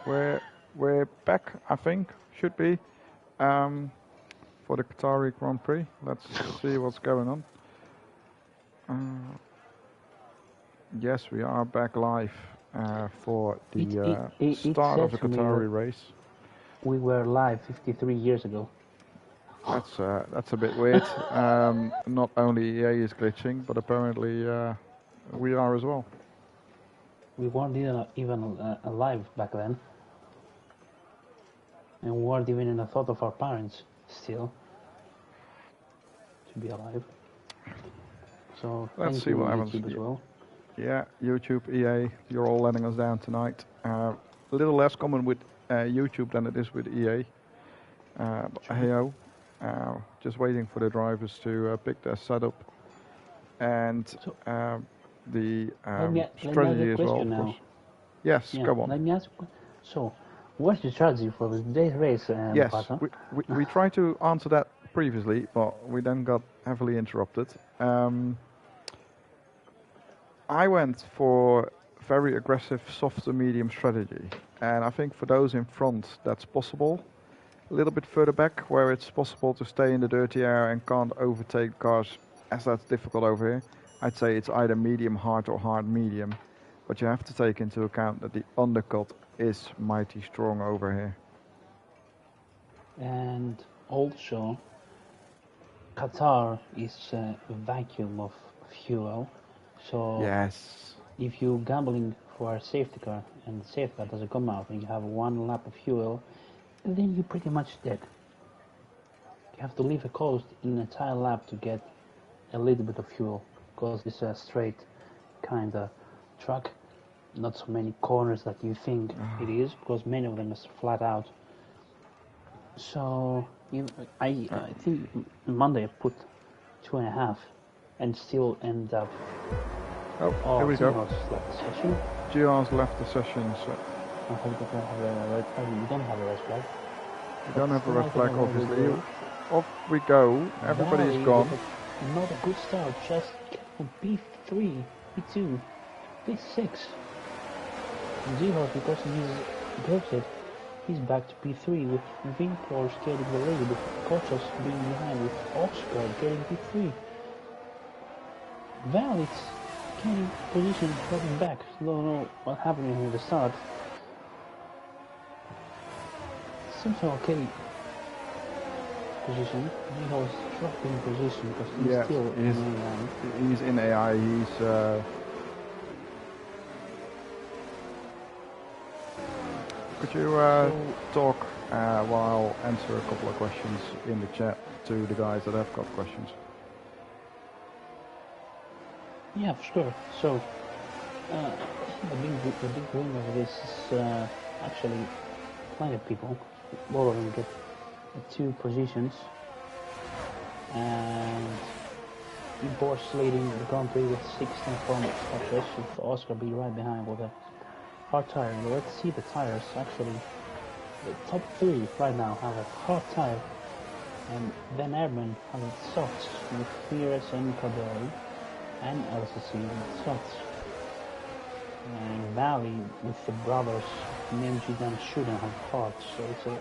we're back, I think, should be, for the Qatari Grand Prix. Let's see what's going on. Yes, we are back live for the start of the Qatari race. We were live 53 years ago. That's a bit weird. Not only EA is glitching, but apparently we are as well. We weren't even alive back then. And we weren't even in the thought of our parents still to be alive. So let's see what happens. YouTube as well. Yeah, YouTube, EA, you're all letting us down tonight. A little less common with YouTube than it is with EA. Hey-o. Just waiting for the drivers to pick their setup and the strategy as well. Now. Yes, go on. Let me ask. So, what's the strategy for today's race? Yes, we tried to answer that previously, but we then got heavily interrupted. I went for very aggressive soft to medium strategy, and I think for those in front that's possible. A little bit further back where it's possible to stay in the dirty area and can't overtake cars, as that's difficult over here. I'd say it's either medium hard or hard medium, but you have to take into account that the undercut is mighty strong over here. And also, Qatar is a vacuum of fuel. So yes, if you're gambling for a safety car and the safety car doesn't come out and you have one lap of fuel, then you're pretty much dead. You have to leave a coast in an entire lap to get a little bit of fuel, because it's a straight kind of track, not so many corners that you think it is, because many of them is flat out. So I think Monday I put 2.5 and still end up. Oh, here we go. Left the session. Gio's left the session, so. I hope they don't have a red flag. You don't have a red flag. You don't have a red flag, obviously. Off we go. Everybody is gone. Not a good start. Just from P3, P2, P6. Zero, because he's ghosted. He's back to P3 with Vincor getting the lead, with Kochos being behind, with Oscar getting P3. Val is getting position, dropping back. Don't know what's happening in the start. Seems okay position. He was dropping position because he's still in AI. He's in AI. Could you talk while I answer a couple of questions in the chat to the guys that have got questions? Yeah, for sure. So, the big winner of this is actually plenty of people. All of them get 2 positions, and Bosch leading the Grand Prix with 16 points. With Oscar be right behind with a hard tire. Let's see the tires. Actually, the top 3 right now have a hard tire, and Van Erben has a soft with Fierce and Cadori, and LCC with softs. And Valley with the brothers, MG then shouldn't have hard, so it's a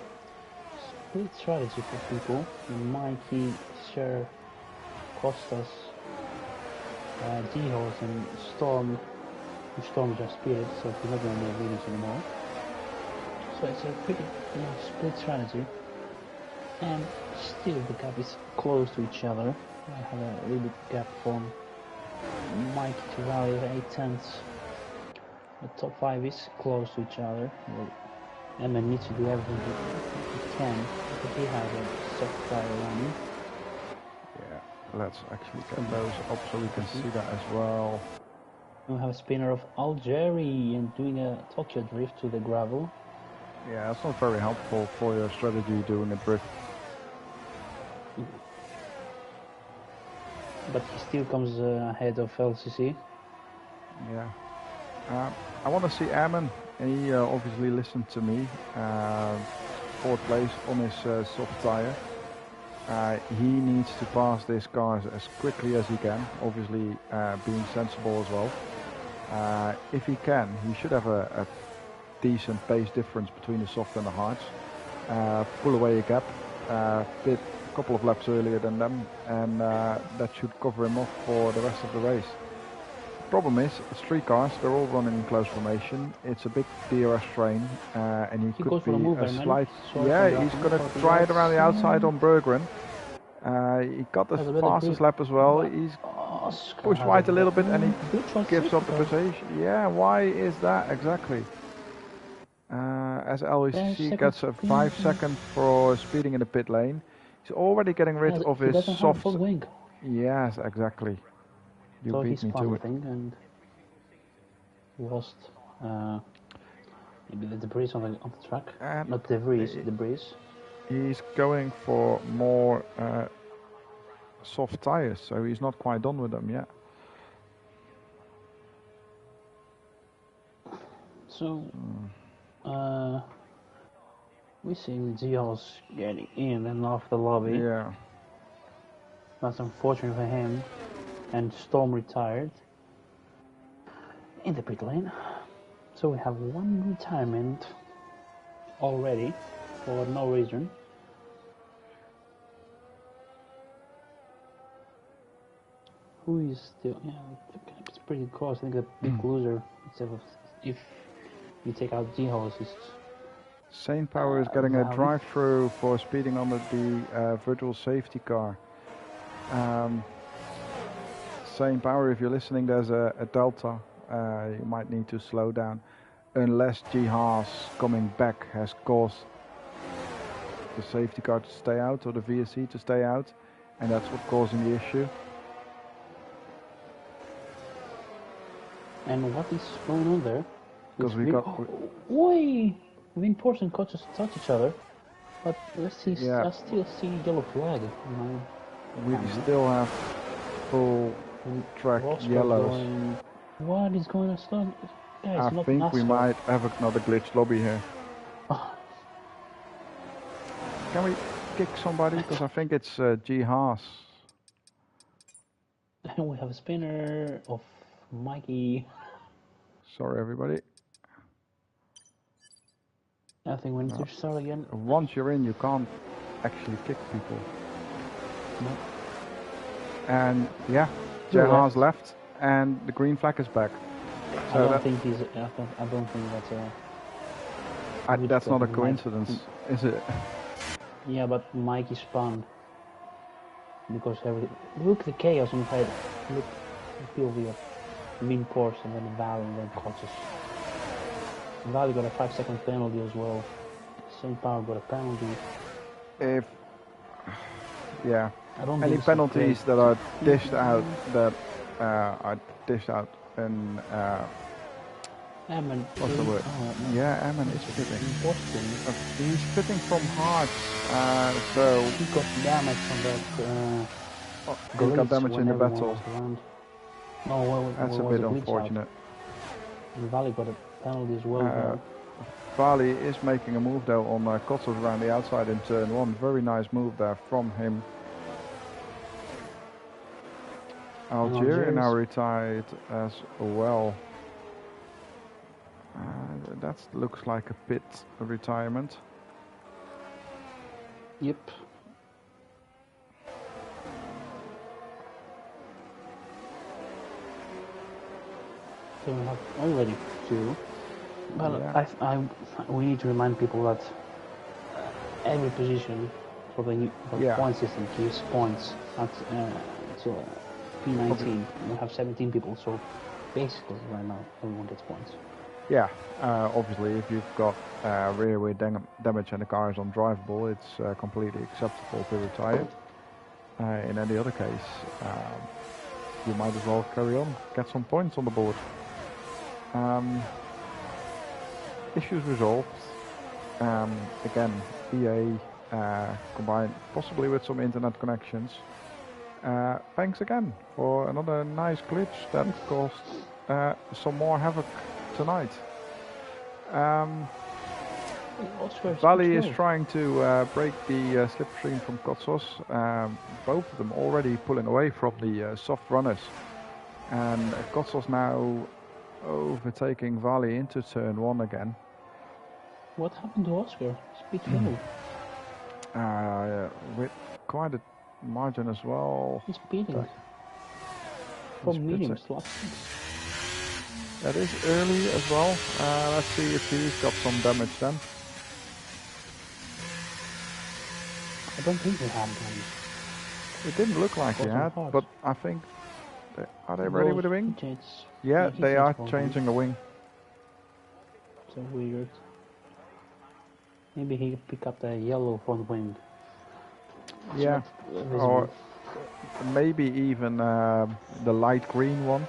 split strategy for people. Mikey, Sir, Costas, D-Horse and Storm. Storm just speeded, so he's not going to be leaders anymore. So it's a pretty split strategy. And still the gap is close to each other. I have a little bit gap from Mikey to Valley at 8/10. The top 5 is close to each other. Emma needs to do everything he can, but he has a soft tire running. Yeah, let's actually get those up so we can see that as well. We have a spinner of Algeri and doing a Tokyo drift to the gravel. Yeah, it's not very helpful for your strategy doing a drift. But he still comes ahead of LCC. Yeah. I want to see Ammon. He obviously listened to me. 4th place on his soft tire. He needs to pass this car as quickly as he can. Obviously being sensible as well. If he can, he should have a decent pace difference between the soft and the hards. Pull away a gap, bit a couple of laps earlier than them, and that should cover him off for the rest of the race. Problem is, it's 3 cars, they're all running in close formation. It's a big DRS train, and he could be a slight... Yeah, he's going to try it around the outside on Berggren. He got the fastest lap as well. He's pushed wide a little bit and he gives up the position. Yeah, why is that exactly? As LEC gets a 5 second for speeding in the pit lane. He's already getting rid of his soft... Yes, exactly. You so beat me to it. And lost maybe the debris on the track. Not debris. He's going for more soft tires, so he's not quite done with them yet. So we see Gios getting in and off the lobby. Yeah. That's unfortunate for him. And Storm retired in the pit lane. So we have 1 retirement already for no reason. Who is still? Yeah, it's pretty close. I think the big loser, instead of if you take out G-Horse, is Saint Power is getting a drive-through for speeding under the virtual safety car. Saint Power, if you're listening, there's a delta. You might need to slow down, unless G-Haas coming back has caused the safety car to stay out or the VSC to stay out, and that's what's causing the issue. And what is going on there? Because we got... Oi! Win Porsche and Coaches touch each other, but let's see. Yeah. I still see yellow flag. We still have full track yellows. What is going on? Guys, I think we might have another glitch lobby here. Can we kick somebody? Because I think it's G-Haas. And we have a spinner of Mikey. Sorry, everybody. I think we need to start again. Once you're in, you can't actually kick people. No. And yeah, G-Haas left, and the green flag is back. So I don't think that's a... that's not a coincidence, is it? Yeah, but Mikey spun. Because look the chaos inside. Look the POV of Win Porsche and then Val and then Coaches. Valley got a 5-second penalty as well. St. Power got a penalty. Any penalties that are dished out and Emin. What's the word? Emin is fitting. He's fitting from hard, so he got damage from that. He got damage in the battle. That's a bit unfortunate. Valley got a penalty as well. Valley is making a move though on Kotsov around the outside in turn 1. Very nice move there from him. Algeria now retired as well. That looks like a pit retirement. Yep. So we have already 2. But we need to remind people that every position for the point system gives points until P19. We have 17 people, so basically right now everyone gets points. Yeah, obviously if you've got rear wheel damage and the car is undrivable, it's completely acceptable to retire. In any other case, you might as well carry on, get some points on the board. Issues resolved. Again, EA combined possibly with some internet connections. Thanks again for another nice glitch that caused some more havoc tonight. Valley is trying to break the slipstream from Kotsos. Both of them already pulling away from the soft runners. And Kotsos now overtaking Valley into turn 1 again. What happened to Oscar? Speed 2. With quite a margin as well. He's beating That- from medium it's- slot 6. That is early as well. Let's see if he's got some damage then. I don't think he had damage. It didn't look like he Wasn't had, hard. but I think... Are they ready with the wing? Yeah, he they are changed changing the wing. So weird. Maybe he pick up the yellow front wing. It's Yeah, not visible. or maybe even the light green one.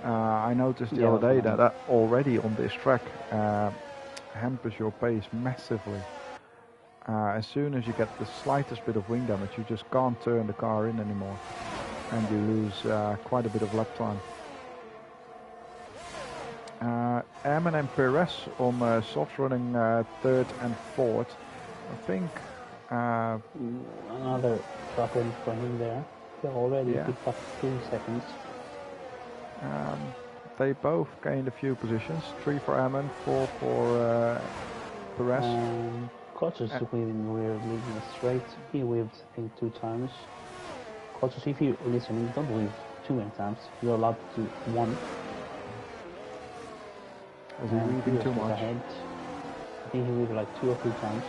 I noticed the Yeah, other day that's that already on this track hampers your pace massively. As soon as you get the slightest bit of wing damage, you just can't turn the car in anymore, and you lose quite a bit of lap time. Eamon and Perez on softs running third and fourth. I think. Another truck in front him there. He already Yeah. picked up 3 seconds. They both gained a few positions. 3 for Eamon, 4 for Perez. Kotus is weaving weirdly in the straight. He weaved, I think, 2 times. Kotus, if you're listening, don't weave too many times. You're allowed to do 1. Was he weaving Pierce too was much? ahead. I think he weaved like 2 or 3 times.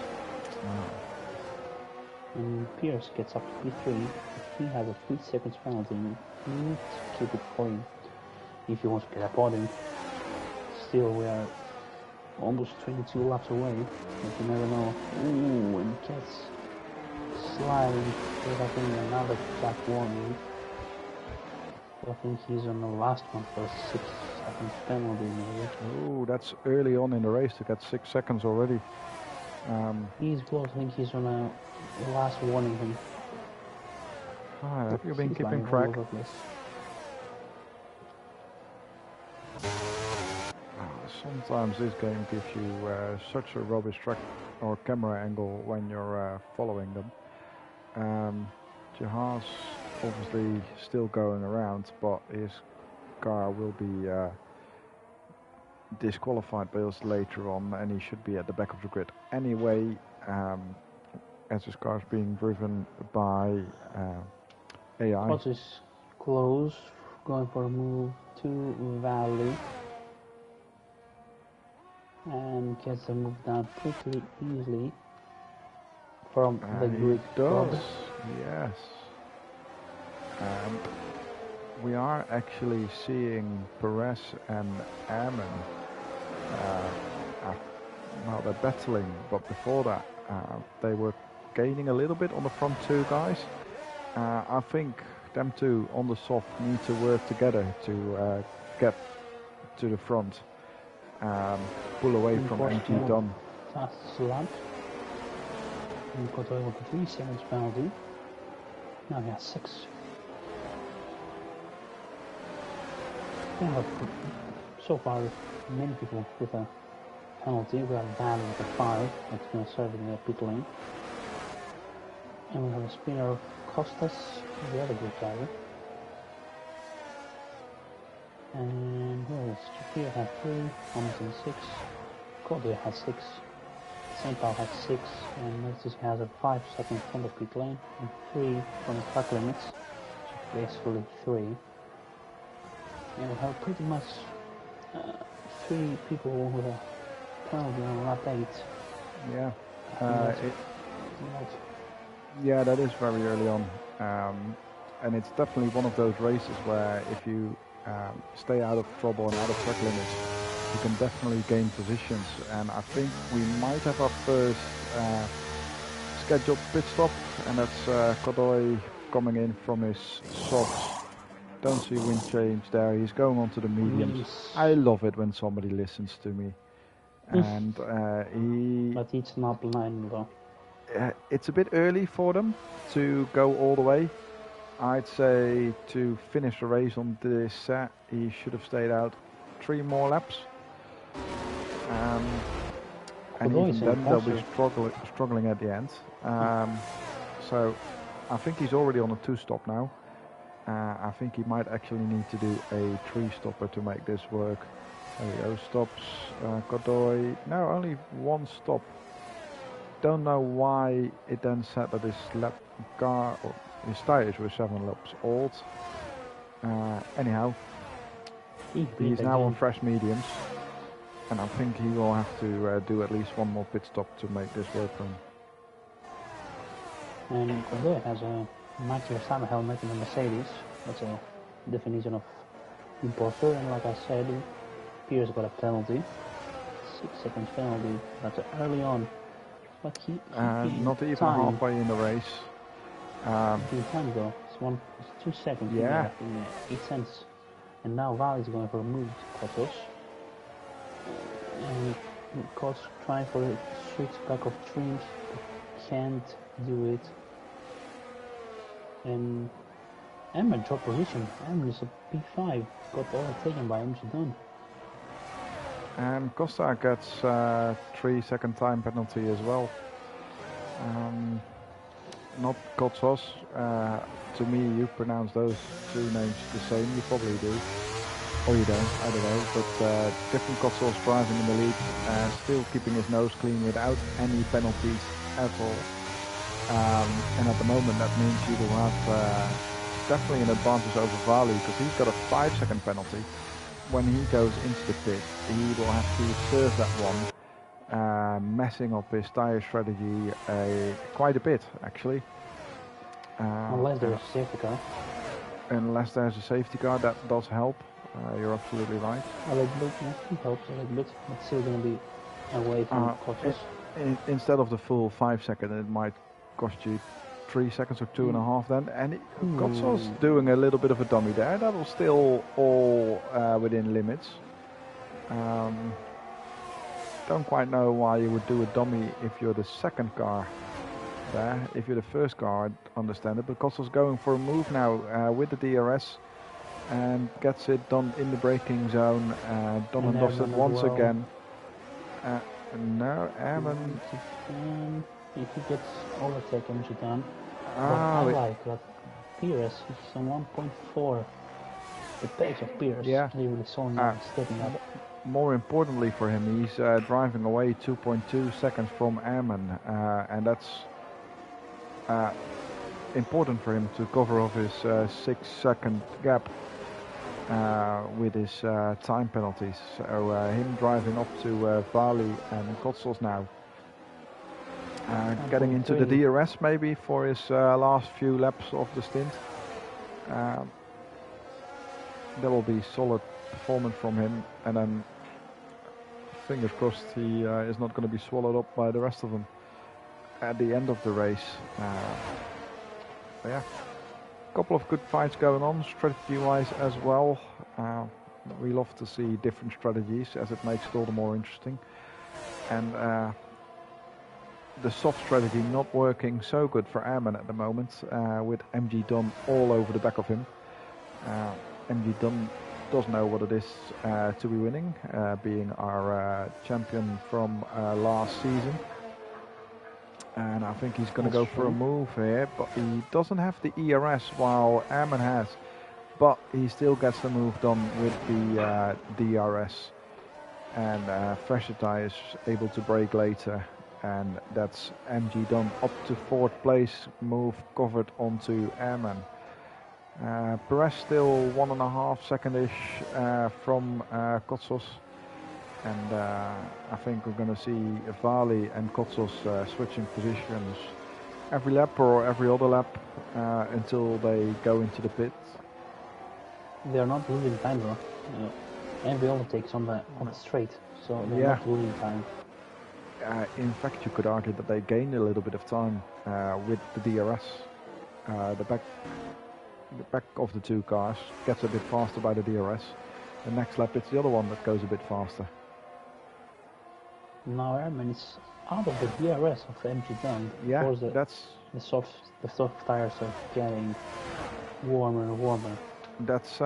And Pierce gets up to P3. He has a 3 seconds penalty. He needs to keep it going if he wants to get a podium. Still, we are almost 22 laps away, but you never know. Ooh, and gets sliding. There's, I think, another track warning. I think he's on the last one for a 6 seconds penalty maybe. Oh, that's early on in the race to get 6 seconds already. He's close. I think he's on a last warning thing. Have you been He's keeping lying all track? over the place. Sometimes this game gives you such a rubbish track or camera angle when you're following them. Jahaz obviously still going around, but his car will be disqualified by us later on, and he should be at the back of the grid anyway, as his car is being driven by AI. Kotus is close, going for a move to Valley. And gets a move down pretty easily from the grid. He does, yes. We are actually seeing Perez and Eamon. Well, they're battling, but before that, they were gaining a little bit on the front 2 guys. I think them 2 on the soft need to work together to get to the front. Pull away from MG Dunn. Fast slump. And got over the 3 seconds penalty. Now he has 6. Yeah, so far, many people with a penalty. We have Van with a 5 that's going to serve in the pit lane. And we have a spinner of Costas, the other good driver. And where is Shakir had 3, Thompson 6, Cody had 6, Sempal had 6, and Mercedes has a 5 seconds from the pit lane and 3 from the track limits, so basically 3. And we have pretty much 3 people with a penalty on lap 8. Yeah. That's Yeah, that is very early on, and it's definitely one of those races where if you stay out of trouble and out of track limits, you can definitely gain positions. And I think we might have our first scheduled pit stop, and that's Godoy coming in from his softs. Don't see wind change there. He's going on to the mediums. I love it when somebody listens to me. And But it's not blind though. it's a bit early for them to go all the way. I'd say to finish the race on this set, he should have stayed out 3 more laps. And even then they'll be struggling at the end. So I think he's already on a 2-stop now. I think he might actually need to do a 3-stopper to make this work. There we go, stops. Godoy, no, only one stop. Don't know why it then said that his lap car, or his tires were 7 laps old. Anyhow, he's now on fresh mediums, and I think he will have to do at least one more pit stop to make this work for him. And Godoy has a Max Verstappen helmet in the Mercedes. That's a definition of imposter, and like I said, Pierce got a penalty. 6 seconds penalty. That's early on. But he not even time. halfway in the race. In time though. It's 2 seconds. Yeah. 8 cents. And now Valley's going for a move to Cottos. And Cottos trying for a switch back of trims. Can't do it. And Emma dropped position. Emma is a P5. Got all taken by him. She's done. And Costa gets 3-second time penalty as well. Not Kotsos. To me, you pronounce those two names the same. You probably do. Or you don't, I don't know. But different Kotsos driving in the lead. Still keeping his nose clean without any penalties at all. And at the moment that means you will have definitely an advantage over Vali, because he's got a 5-second penalty. When he goes into the pit, he will have to serve that one, messing up his tyre strategy quite a bit, actually. Unless there's a safety car. Unless there's a safety car, that does help. You're absolutely right. A little bit, yeah, it helps a little bit. It's still going to be away from Cottos. Instead of the full 5 second, it might cost you 3 seconds or 2.5 then. And Kotsos doing a little bit of a dummy there. That was still all within limits. Don't quite know why you would do a dummy if you're the second car there. If you're the first car, I understand it. But Kotsos going for a move now with the DRS and gets it done in the braking zone. Done and dusted once again. No, Eamon. If he gets overtaken, she's done. I like that Pierce is on 1.4. The pace of Pierce is really slowing down, stepping up. More importantly for him, he's driving away 2.2 seconds from Eamon, and that's important for him to cover off his 6-second gap with his time penalties. So him driving up to Vali and Kotsos now. Getting into the DRS maybe for his last few laps of the stint. There will be solid performance from him, and then fingers crossed he is not going to be swallowed up by the rest of them at the end of the race. Yeah, a couple of good fights going on strategy wise as well. We love to see different strategies, as it makes it all the more interesting. And the soft strategy not working so good for Eamon at the moment, with MG Dunn all over the back of him. MG Dunn does know what it is to be winning, being our champion from last season. And I think he's going to go for a move here, but he doesn't have the ERS while Eamon has. But he still gets the move done with the DRS. And fresher tyres able to brake later. And that's MG Dunn up to 4th place, move covered onto Eamon. Perez still 1.5 second-ish from Kotsos. And I think we're going to see Vali and Kotsos switching positions every lap or every other lap until they go into the pit. They're not losing time though. Every overtake's on the straight, so they're not losing time. In fact, you could argue that they gain a little bit of time with the DRS. The back of the two cars gets a bit faster by the DRS. The next lap, it's the other one that goes a bit faster. Now Eamon is out of the DRS of MG Dunn. Yeah, that's the soft tires are getting warmer and warmer. That's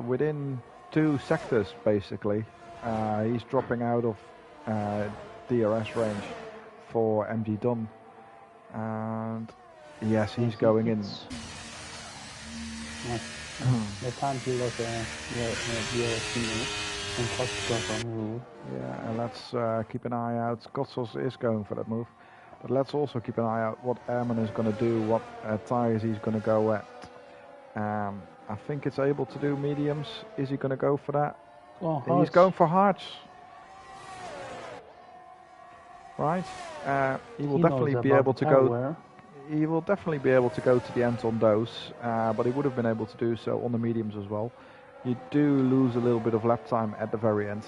within 2 sectors basically. He's dropping out of DRS range for MG Dunn, and yes, he's going in. Yeah. The time he was DRS. And Kotsos going for a move. Yeah, and let's keep an eye out. Kotsos is going for that move. But let's also keep an eye out what Airman is going to do, what tires he's going to go at. I think it's able to do mediums. Is he going to go for that? Oh, He's going for hards. Right? He will definitely be able to go. He will definitely be able to go to the end on those, but he would have been able to do so on the mediums as well. You do lose a little bit of lap time at the very end,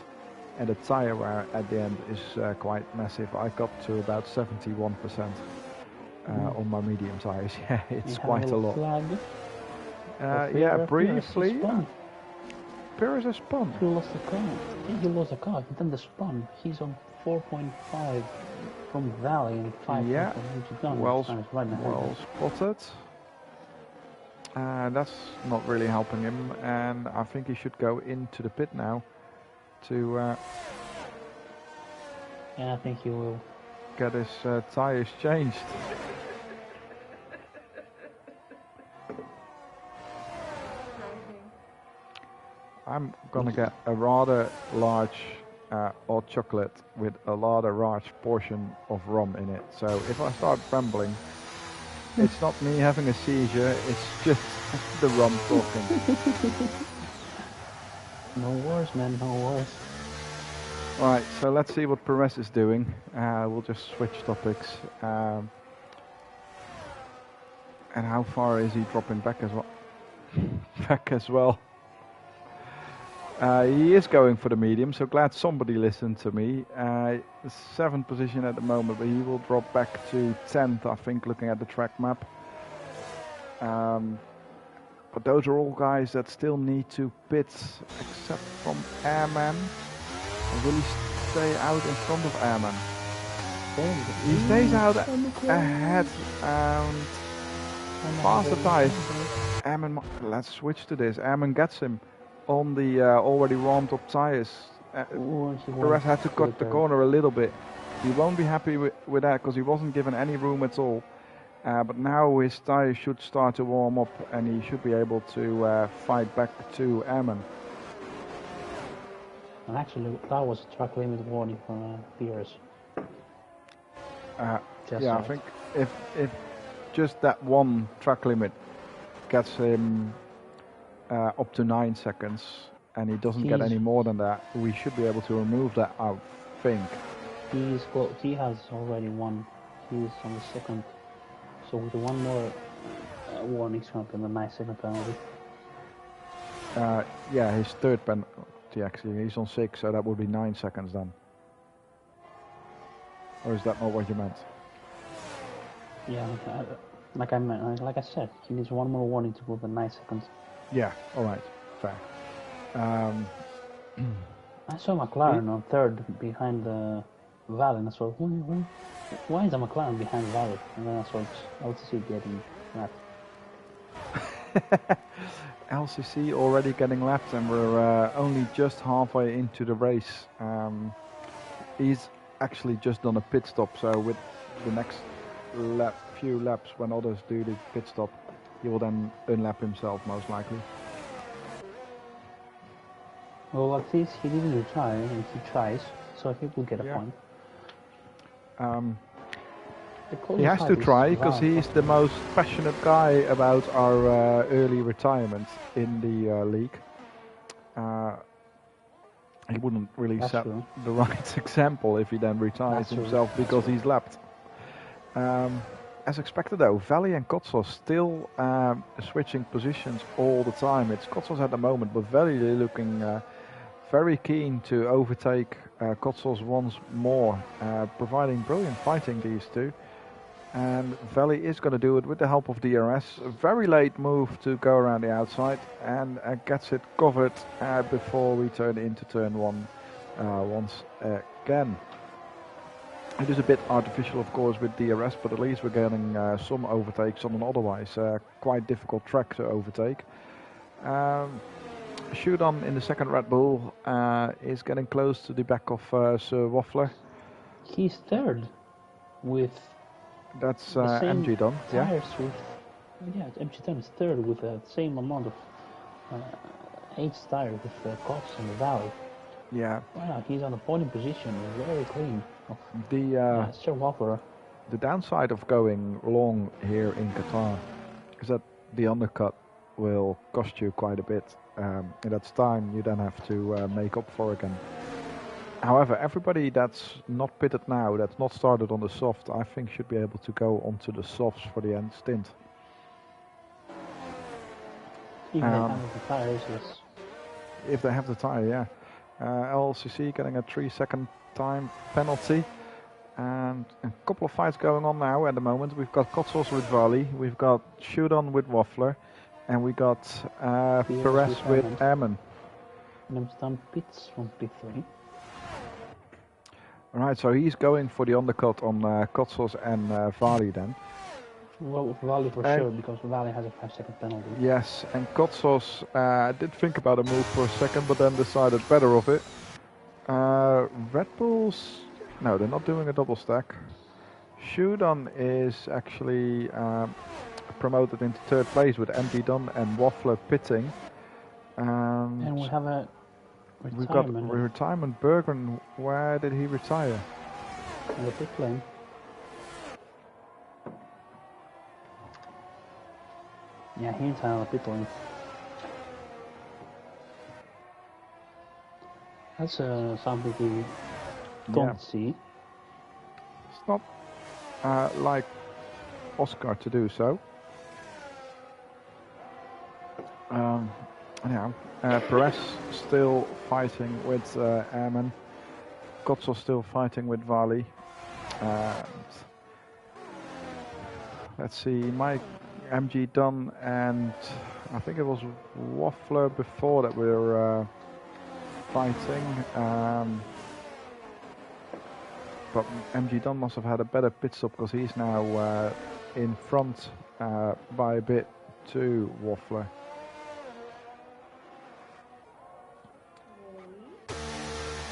and the tire wear at the end is quite massive. I got to about 71% on my medium tires. Yeah, it's quite a lot. Yeah, briefly. Perez has spun. He lost the car. He lost the car. He done the spun. He's on 4.5 from Valley and 5 yeah. from Well spotted. That's not really helping him, and I think he should go into the pit now to yeah, I think he will get his tires changed. I'm gonna get a rather large hot chocolate with a rather large portion of rum in it. So if I start rambling, it's not me having a seizure, it's just the rum talking. No worries, man, no worries. Right, so let's see what Perez is doing. We'll just switch topics. And how far is he dropping back as well? He is going for the medium, so glad somebody listened to me. 7th position at the moment, but he will drop back to 10th, I think, looking at the track map. But those are all guys that still need to pit, except from Airman. And will he stay out in front of Airman? He stays out ahead and faster tires. Airman, let's switch to this. Airman gets him on the already warmed up tires. Perez had to cut the corner a little bit. He won't be happy with that because he wasn't given any room at all. But now his tires should start to warm up and he should be able to fight back to Airman. And actually, that was a track limit warning from Pierce. Yeah, I think if just that one track limit gets him up to 9 seconds and he doesn't get any more than that, we should be able to remove that, I think. He has already won. He's on the second. So with one more warning, he's going to be the 9-second penalty. Yeah, his third penalty actually. He's on 6, so that would be 9 seconds then. Or is that not what you meant? Yeah, like I said, he needs one more warning to move the 9 seconds. Yeah, alright, fair. I saw McLaren on third behind the Valley, and I saw, why is the McLaren behind Valley? And then I saw LCC getting lapped. LCC already getting lapped, and we're only just halfway into the race. He's actually just done a pit stop, so with the next few laps, when others do the pit stop, he will then unlap himself most likely. Well, at least he didn't retire, and he tries, so he will get a point. He has to try because he's the most passionate guy about our early retirement in the league. He wouldn't really set the right example if he then retires himself because he's lapped. As expected though, Valley and Kotsos still switching positions all the time. It's Kotsos at the moment, but Valley looking very keen to overtake Kotsos once more, providing brilliant fighting, these two. And Valley is going to do it with the help of DRS. A very late move to go around the outside and gets it covered before we turn into turn 1 once again. It is a bit artificial, of course, with DRS, but at least we're getting some overtakes on an otherwise quite difficult track to overtake. Shudon in the second Red Bull is getting close to the back of Sir Waffler. He's third with... That's MG Don, yeah? MG Don is third with the same amount of H tires with Cox in the Valley. Yeah. Wow, he's on the podium position. Very clean. The Sir Waffler. the downside of going long here in Qatar is that the undercut will cost you quite a bit. And that's time you then have to make up for again. However, everybody that's not pitted now, that's not started on the soft, I think should be able to go onto the softs for the end stint. If they have the tires, yes. If they have the tire, yeah. LCC getting a 3-second time penalty. And a couple of fights going on now at the moment. We've got Kotzos with Vali, we've got Shudon with Waffler, and we got Perez with Ammon. And I've done pits from P3. Right, so he's going for the undercut on Kotzos and Vali then. Well, Vali for sure, because Vali has a 5-second penalty. Yes, and Kotzos did think about a move for a second, but then decided better of it. Red Bulls, no, they're not doing a double stack. Shudon is actually promoted into third place with MG Dunn and Waffler pitting. And we have a retirement. We've got retirement. Bergen, where did he retire? In the pit lane. Yeah, he retired on the pit lane. That's something we don't see. It's not like Oscar to do so. Yeah, Perez still fighting with Ammon. Kotzos still fighting with Vali. Let's see, Mike, MG Dunn, and I think it was Waffler before that we were fighting. But MG Dunn must have had a better pit stop because he's now in front by a bit to Waffler.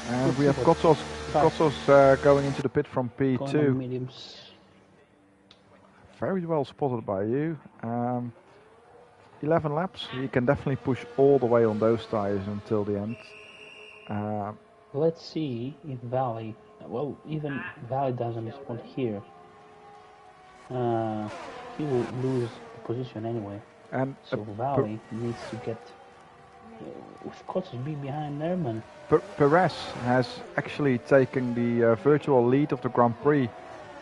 And we have Kotzos going into the pit from P2. Mediums. Very well spotted by you. 11 laps, you can definitely push all the way on those tires until the end. Let's see if Valley, well, even Valley doesn't respond here. He will lose the position anyway. And so Valley needs to get with Kotzos be behind Nerman. Perez has actually taken the virtual lead of the Grand Prix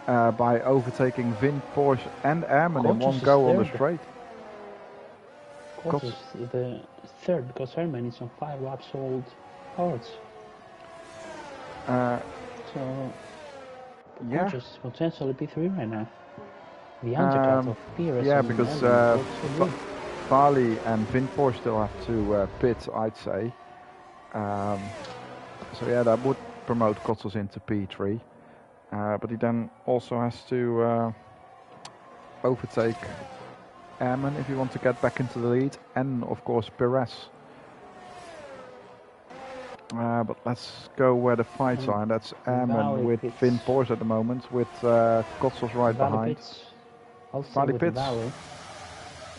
by overtaking Vin, Porsche and Ammon in one go on the straight. Kotzos is the third because Herman is on 5 laps old parts. So yeah, Kotzos is potentially P3 right now. The undercut of Perez. Yeah, because Vali and Vin Porsche still have to pit, I'd say. So yeah, that would promote Kotzos into P3. But he then also has to overtake Ammon if you want to get back into the lead, and of course Perez. But let's go where the fights are, and that's Ammon with Vin Porsche at the moment, with Kotzos right behind. Valley pits.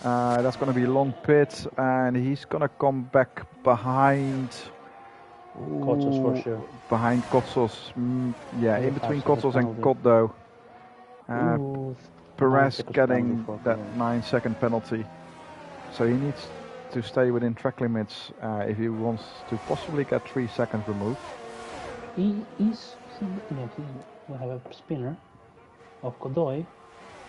That's going to be long pit, and he's going to come back behind. Kotzos for sure. Behind Kotzos, yeah, in between Kotzos and Kotdo. Perez getting that 9-second penalty, so he needs to stay within track limits if he wants to possibly get 3 seconds removed. He will have a spinner of Godoy.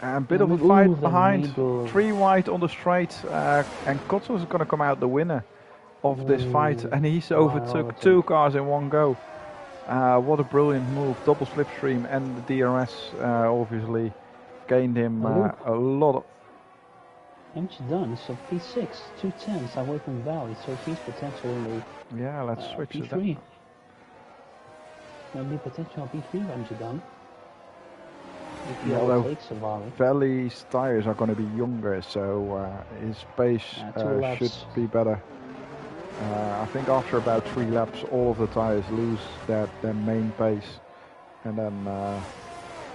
A bit of a fight behind, 3 wide on the straight, and Kotzos is going to come out the winner of this fight, and he's overtook 2 cars in one go. What a brilliant move, double slipstream, and the DRS obviously gained him a lot of... MG Dunn is on P6, 2 tenths away from Valley, so he's potentially yeah, let's switch P3. to that. Maybe potential P3 MG Dunn. Although Valley's tires are going to be younger, so his pace should be better. I think after about 3 laps, all of the tires lose their main pace, and then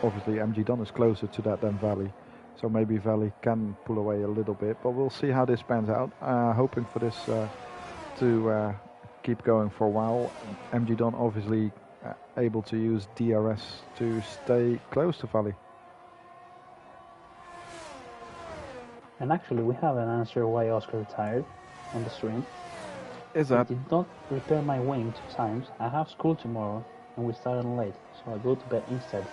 obviously MG Dunn is closer to that than Valley, so maybe Valley can pull away a little bit, but we'll see how this pans out. Hoping for this to keep going for a while. MG Don obviously able to use DRS to stay close to Valley. And actually, we have an answer why Oscar retired on the stream. Is I that? did not repair my wing 2 times. I have school tomorrow, and we started late, so I go to bed instead.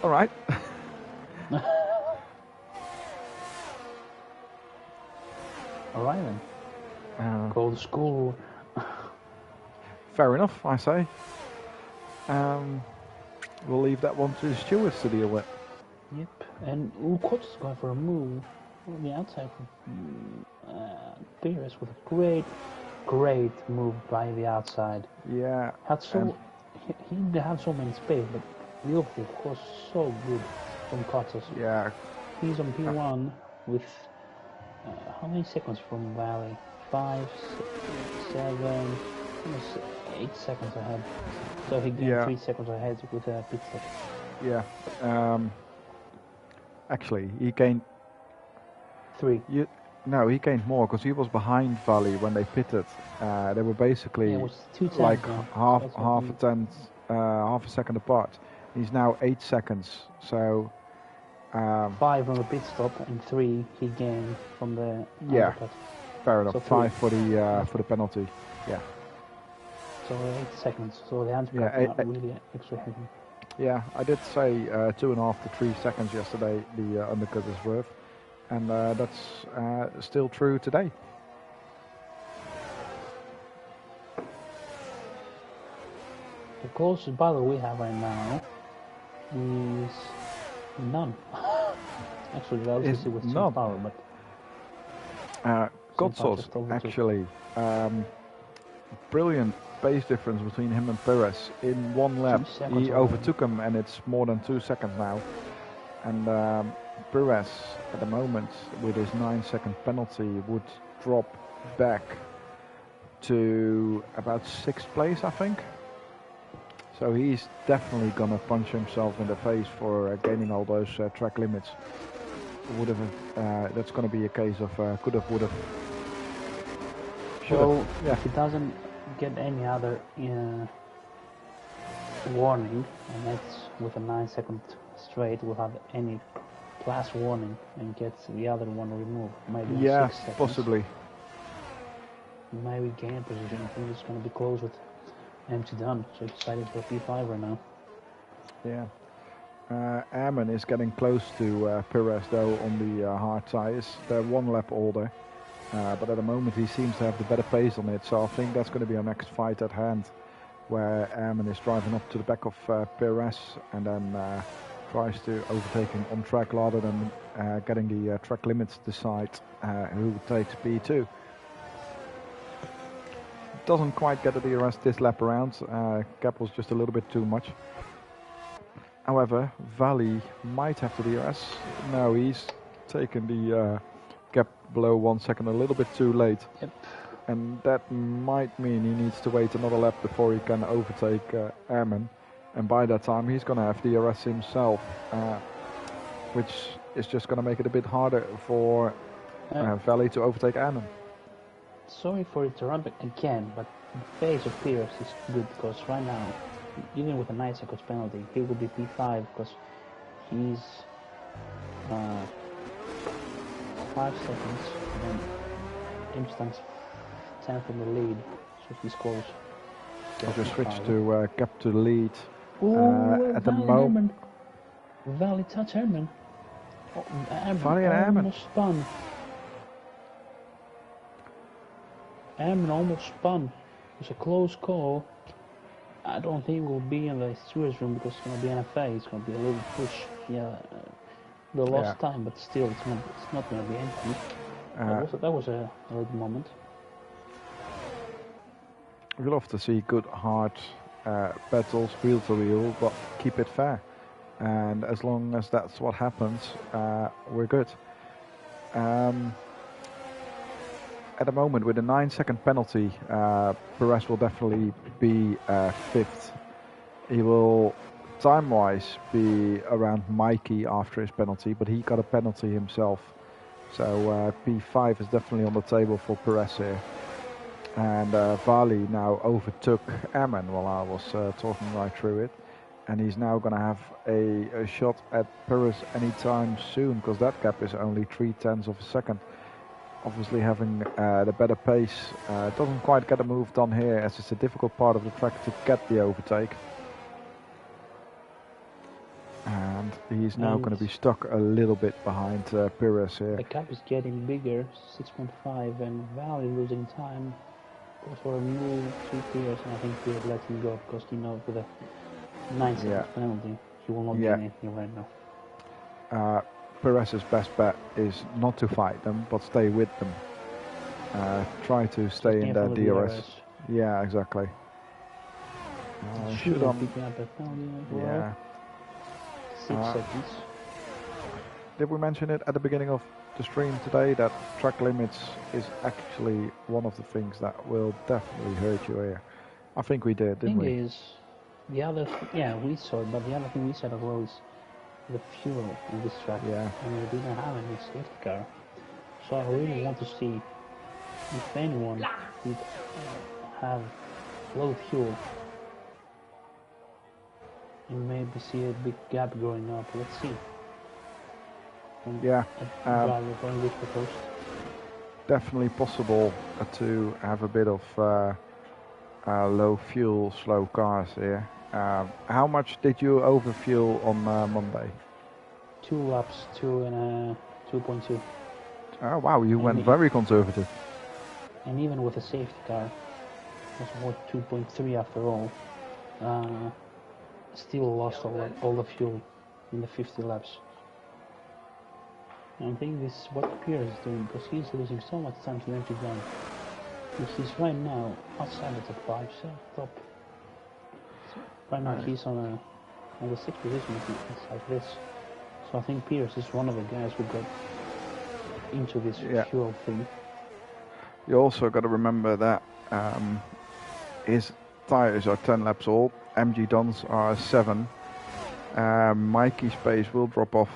All right. All right then. Go to school. Fair enough, I say. We'll leave that one to the stewards to deal with. Yep. And Coach is going for a move on the outside for Pires with a great move by the outside. Yeah. He didn't have so many space, but Liverpool was so good from Coates. Yeah. He's on P1 with how many seconds from Valley? 5, 7, almost 8 seconds ahead. So he gained 3 seconds ahead with a pit stop. Yeah. Actually, he gained 3. No, he gained more because he was behind Valley when they pitted. They were basically it was 2 like now. half a second apart. He's now 8 seconds. So 5 from the pit stop and 3 he gained from the undercut. Fair enough. So 5 for the penalty. Yeah. So 8 seconds. So the undercut is not really extra heavy. Yeah, I did say 2.5 to 3 seconds yesterday. The undercut is worth, and that's still true today. The closest battle we have right now is none. Actually, relatively with some power, but Godsos, actually, brilliant pace difference between him and Perez. In 1 lap, he overtook him, and it's more than 2 seconds now. And Perez, at the moment, with his 9-second penalty, would drop back to about 6th place, I think. So he's definitely gonna punch himself in the face for gaining all those track limits. Would have. That's gonna be a case of could have, would have. So if he doesn't get any other warning, and that's with a 9-second straight, will have any plus warning and gets the other one removed. Maybe 6 seconds. Possibly. Maybe gain position. I think it's gonna be close with empty done, so excited for P5 right now. Yeah. Ammon is getting close to Perez though on the hard tires. They're 1 lap older, but at the moment he seems to have the better pace on it, so I think that's going to be our next fight at hand, where Ammon is driving up to the back of Perez and then tries to overtake him on track rather than getting the track limits decide who takes P2. Doesn't quite get the DRS this lap around. Gap was just a little bit too much. However, Valley might have the DRS. No, he's taken the gap below 1 second a little bit too late. Yep. And that might mean he needs to wait another lap before he can overtake Airman. And by that time he's going to have DRS himself, which is just going to make it a bit harder for Valley to overtake Airman. Sorry for interrupting again, but the pace of Pierce is good because right now, even with a 9 seconds penalty, he will be P5 because he's 5 seconds and Imstang's 10 from the lead, so he's close. I'll just switch to gap to the lead. At the Valley moment. Valley touch Herman. Oh, Valley and Herman. Almost spun. Herman almost spun. It was a close call. I don't think we'll be in the stewards room because it's going to be NFA. It's going to be a little push. Yeah, the lost time, but still, it's not going to be anything. That was a good moment. We love to see good, hard battles, wheel to wheel, but keep it fair. And as long as that's what happens, we're good. At the moment, with a 9 second penalty, Perez will definitely be 5th. He will, time-wise, be around Mikey after his penalty, but he got a penalty himself. So P5 is definitely on the table for Perez here. And Vali now overtook Ammon while I was talking right through it. And he's now going to have a shot at Paris anytime soon, because that gap is only 0.3 of a second. Obviously having the better pace doesn't quite get a move done here, as it's a difficult part of the track to get the overtake. And he's now going to be stuck a little bit behind Pires here. The gap is getting bigger, 6.5, and Valley losing time. Goes for a move to Pires, and I think Pires let him go because he knows with a 9 seconds penalty, he will not gain anything right now. Pires' best bet is not to fight them, but stay with them. Try to stay in their DRS. Yeah, exactly. Should have picking up a penalty as well. Yeah. 6 seconds. Did we mention it at the beginning of the stream today that track limits is actually one of the things that will definitely hurt you here? I think we did, didn't we? The thing is, the other, we saw it, but the other thing we said as well is the fuel in this track. Yeah. And we didn't have any safety car. So I really want to see if anyone would have low fuel. And maybe see a big gap growing up. Let's see. Definitely possible to have a bit of low fuel, slow cars here. How much did you overfuel on Monday? 2 laps, 2 and 2.2. Oh wow, you went very conservative. And even with a safety car, it was more 2.3 after all. Still lost all the fuel in the 50 laps. And I think this is what Pierre is doing, because he's losing so much time to empty gun. He's right now outside the top 5, top. Right now he's on the 6th position. It's like this. So I think Pierce is one of the guys who got into this fuel thing. You also got to remember that his tires are 10 laps old. MG Duns are 7. Mikey's pace will drop off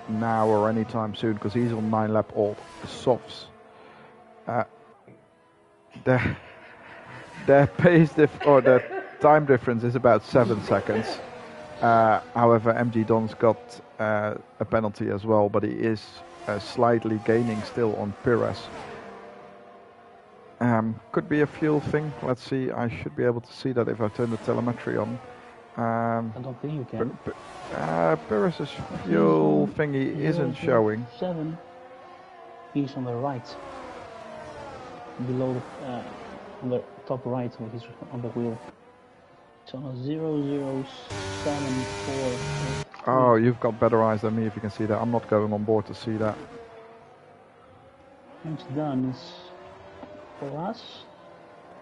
now or anytime soon because he's on 9 lap old softs. Their pace their time difference is about 7 seconds. However, MG Don's got a penalty as well, but he is slightly gaining still on Pires. Could be a fuel thing. Let's see. I should be able to see that if I turn the telemetry on. I don't think you can. Pires' fuel thingy isn't showing. 7. He's on the right. Below on the top right, he's on the wheel. It's on a 0074. Oh, you've got better eyes than me if you can see that. I'm not going on board to see that. It's done. Is plus.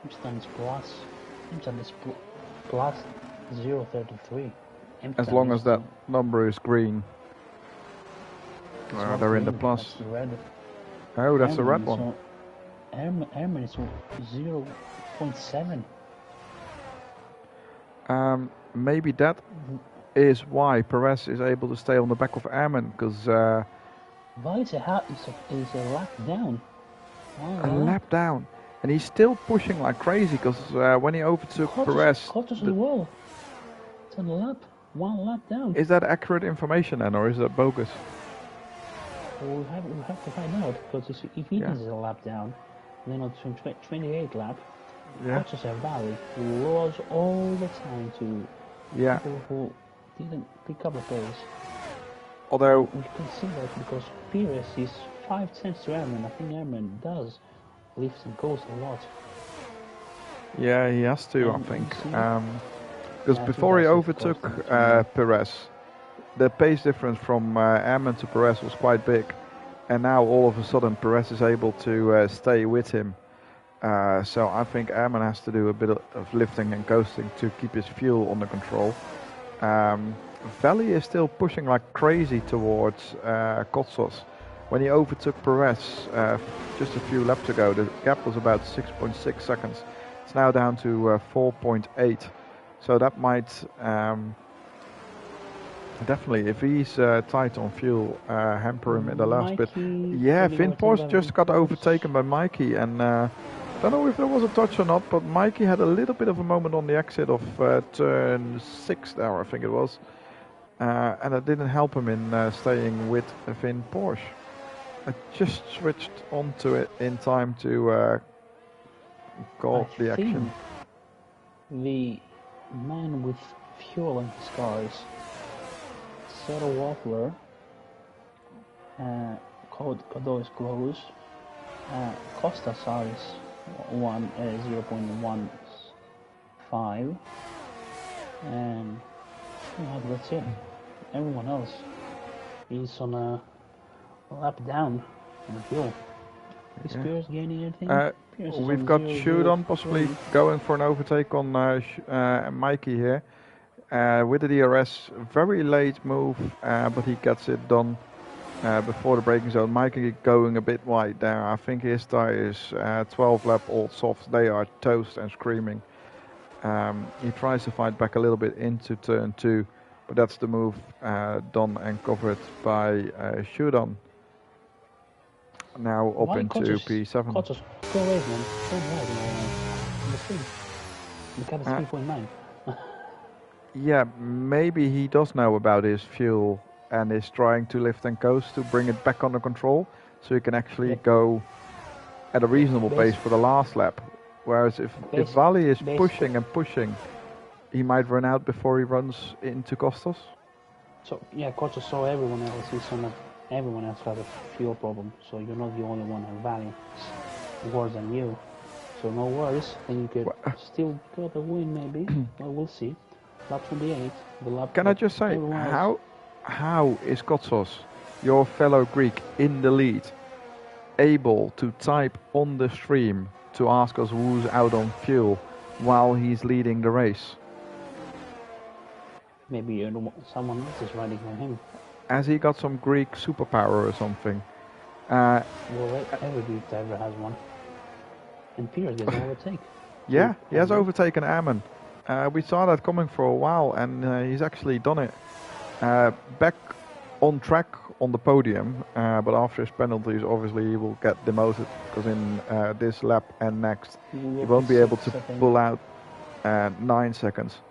It's done. Is plus. It's done. Is plus 033. As long as that number is green. They're in the plus. That's the red. Oh, that's the red one. Airman is 0.7. Maybe that is why Pires is able to stay on the back of Airman, because Why is a lap down? A lap down, and he's still pushing like crazy, because when he overtook Pires, Qatar as well. It's on the lap, 1 lap down. Is that accurate information then, or is that bogus? Well, we have to find out, because if he is a lap down, then on 28 lap, Qatar Valley lost all the time to people who didn't pick up the pace. Although we can see that because Pires is 5 tenths to Airman. I think Airman does lifts and goes a lot. Yeah, he has to, I think. Because before he overtook Pires, the pace difference from Airman to Pires was quite big. And now all of a sudden Pires is able to stay with him. So I think Airman has to do a bit of lifting and coasting to keep his fuel under control. Valley is still pushing like crazy towards Kotsos. When he overtook Pires just a few laps ago, the gap was about 6.6 seconds. It's now down to 4.8. So that might Definitely, if he's tight on fuel, hamper him in the last bit. Mikey Yeah, getting Finn overtaken Porsche by just got Porsche. overtaken by Mikey, and don't know if there was a touch or not, but Mikey had a little bit of a moment on the exit of turn 6 there, I think it was, and that didn't help him in staying with Finn Porsche. I just switched onto it in time to call I the action. think the man with fuel in his car is Sarah Waffler, Code is close. Costa size 0.15, and yeah, that's it. Everyone else is on a lap down on the fuel. Is Pierce gaining anything? Pierce is We've on got 0.03. Shudon possibly going for an overtake on Mikey here. With the DRS, very late move, but he gets it done before the braking zone. Mikey going a bit wide there. I think his tires, 12 lap old softs, they are toast and screaming. He tries to fight back a little bit into turn 2, but that's the move done and covered by Shudon. Now up into P7. Cottas, go away, man. Go wide in the street. The cat is 3.9. Yeah, maybe he does know about his fuel and is trying to lift and coast to bring it back under control, so he can actually go at a reasonable pace for the last lap. Whereas if Vali is pushing and pushing, he might run out before he runs into Costas. So yeah, Cottas saw everyone else. Everyone else has a fuel problem, so you're not the only one, and Vali is worse than you. So no worries, and you could still get a win maybe. Well, we'll see. Lap 28. The lap. Can I just say, how is Kotsos, your fellow Greek, in the lead, able to type on the stream to ask us who's out on fuel while he's leading the race? Maybe someone else is riding on him. Has he got some Greek superpower or something? Well, every Greek driver has one. And Pierre gets an overtake. Yeah, he has overtaken Ammon. We saw that coming for a while, and he's actually done it. Back on track on the podium, but after his penalties, obviously he will get demoted, because in this lap and next, he won't be able to pull out 9 seconds.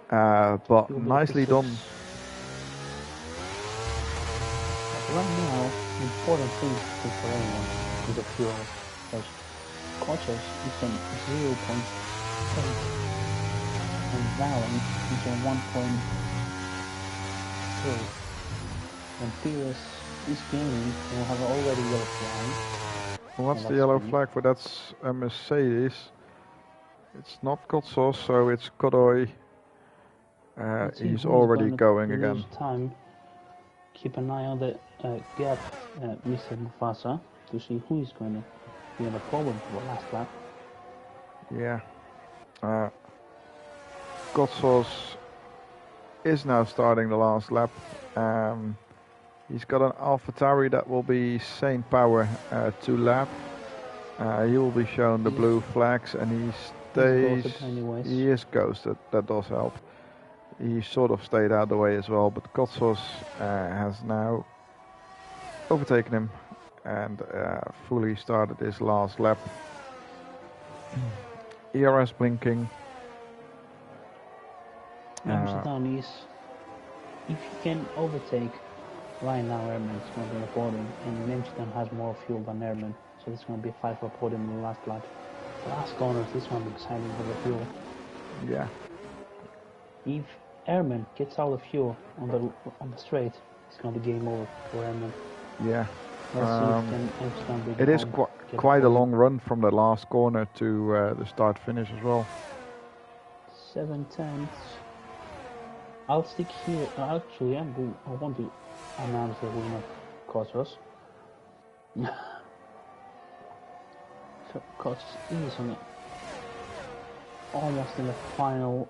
But nicely done. Right now, the important thing for anyone is the fuel, because Kotsos is on 0.8 and Valen is on 1.3. And Pires is gaining, will have already yellow flag. What's the yellow flag for? That's a Mercedes. It's not Kotsos, so it's Godoy. He's already going again. Time. Keep an eye on the gap, Mr. Mufasa, to see who is going to be in a problem for the last lap. Yeah. Kotsos is now starting the last lap. He's got an AlphaTauri that will be same power to lap. He will be shown the blue flags, and he stays. He is ghosted. That does help. He sort of stayed out of the way as well, but Kotsos has now overtaken him and fully started his last lap. ERS blinking. Amsterdam is, if you can overtake right now, Airman is going to be a podium, and Amsterdam has more fuel than Airman, so it's going to be a fight for a podium in the last lap. The last corners, this one will be exciting for the fuel. Yeah. If Airman gets all the fuel on the straight, it's going to be game over for Airman. Yeah. It is quite a long run from the last corner to the start finish as well. 7/10. I'll stick here. Actually, I want to announce the winner of Kotsos. So Kotsos is on almost in the final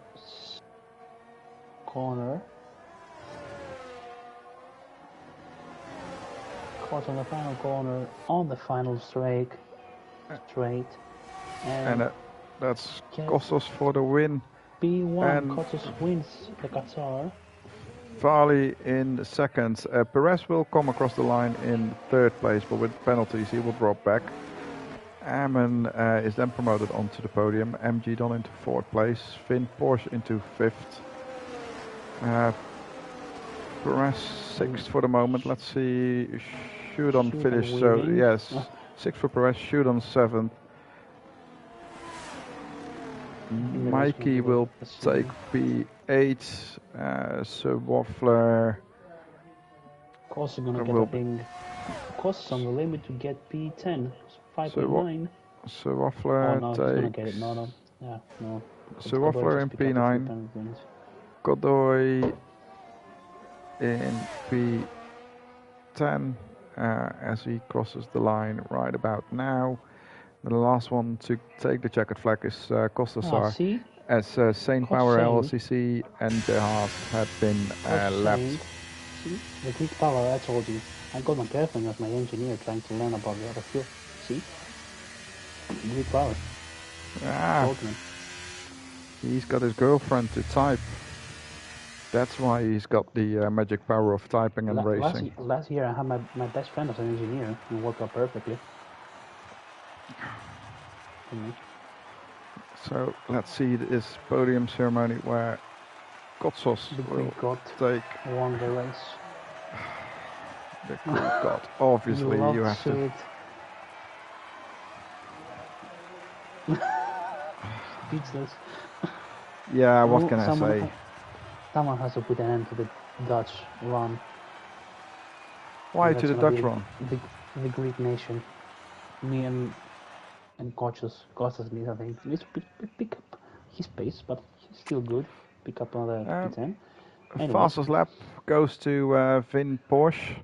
corner. Caught on the final corner on the final straight, and that's Kostos for the win. P1 Kotsos wins the Qatar. Farley in second. Perez will come across the line in third place, but with penalties he will drop back. Ammon is then promoted onto the podium. MG Don into fourth place. Finn Porsche into fifth. Perez sixth for the moment. Let's see. Shudon finished. So yes, sixth for Perez. Shudon seventh. Mikey will take P8. Sir Waffler. Cost is gonna get a thing. Cost on the limit to get P10. 5.9. Sir Waffler oh, no, takes. Gonna get it. No. Yeah, no. Sir Waffler in P9. Godoy in P10 as he crosses the line right about now. The last one to take the checkered flag is Costasar, as Saint Power LLCC and Haas had been lapped. See, the Greek Power, I told you. I got my girlfriend as my engineer trying to learn about the other fuel. See? Greek Power. Ah, he's got his girlfriend to type. That's why he's got the magic power of typing and racing. Last year I had my best friend as an engineer and worked out perfectly. So let's see this podium ceremony where Kotsos will take. Won the race. The Greek god. Obviously, you have to. Speechless. Yeah, what can I say? Someone has to put an end to the Dutch run. Why to the Dutch run? The Greek nation. Me and Kostas needs, I think, needs to pick up his pace, but he's still good. Pick up on the P10. Fastest lap goes to Vin Porsche.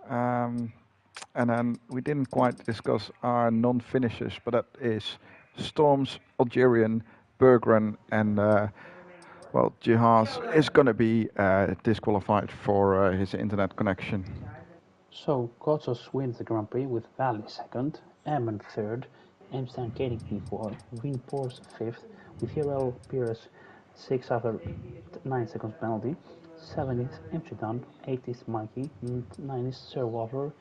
And then we didn't quite discuss our non-finishers, but that is Storms, Algerian, Berggren, and Jihaz is going to be disqualified for his internet connection. So Kostas wins the Grand Prix with Valley second, Eamon third, Amstein Koenig P4, Vin Porsche fifth, with ERL Pires 6 after 9 seconds penalty. 7 is Amsterdam, 8 is Mikey, 9 is Sir Waffler,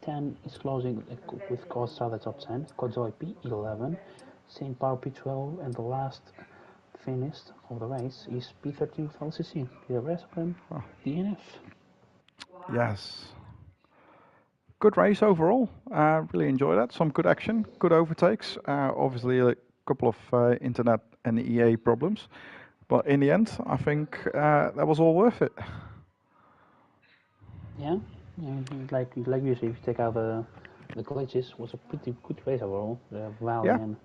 10 is closing with Costa the top 10, Godoy P11, St. Paul P12, and the last finished of the race is P13 with LCC. The rest of them, DNF. Yes. Good race overall. Really enjoyed that. Some good action, good overtakes. Obviously, a couple of internet and EA problems. But in the end, I think that was all worth it. Yeah, like you say, if you take out the glitches, it was a pretty good race overall. The Valley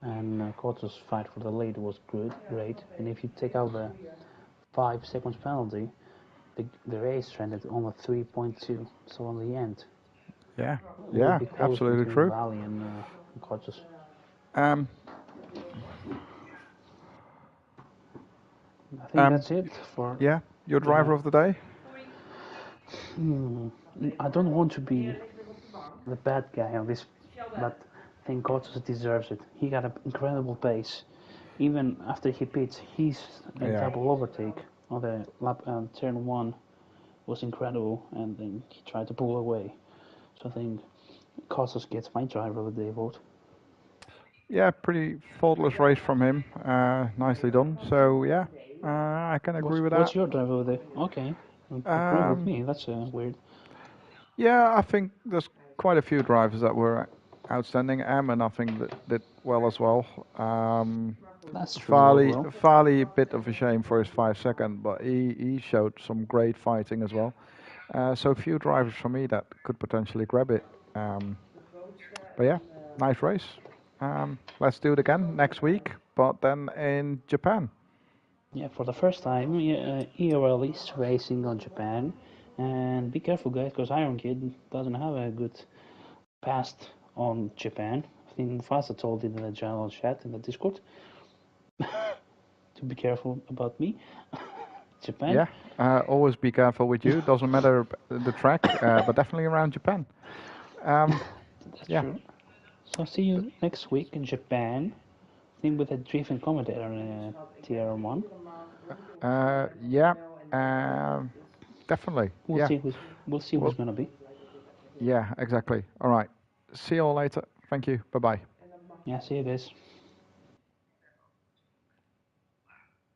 and Kostas fight for the lead was great. And if you take out the 5 seconds penalty, the race trended on a 3.2. So on the end, absolutely true. Valley and Kostas. I think that's it for. Yeah, your driver of the day. I don't want to be the bad guy on this, but I think Kostas deserves it. He got an incredible pace. Even after he pits, his double overtake on the lap turn 1 was incredible, and then he tried to pull away. So I think Kostas gets my driver of the day vote. Yeah, pretty faultless race from him. Nicely done. So yeah, I can agree with that. What's your driver of the day? Okay, agree with me. That's weird. Yeah, I think there's quite a few drivers that were outstanding. Eamon, I think, did well as well. That's true. Farley, a bit of a shame for his 5 second, but he showed some great fighting as well. So a few drivers for me that could potentially grab it. But yeah, nice race. Let's do it again next week, but then in Japan. Yeah, for the first time, ERL is racing on Japan. And be careful, guys, because Iron Kid doesn't have a good past on Japan. I think Mufasa told in the general chat in the Discord to be careful about me. Japan. Yeah, always be careful with you. Doesn't matter the track, but definitely around Japan. That's true. So see you next week in Japan. I think with a driven commentator on TR1. Definitely. We'll Yeah. see who's Well, going to be. yeah, exactly. All right. See you all later. Thank you. Bye bye. Yeah, see you guys.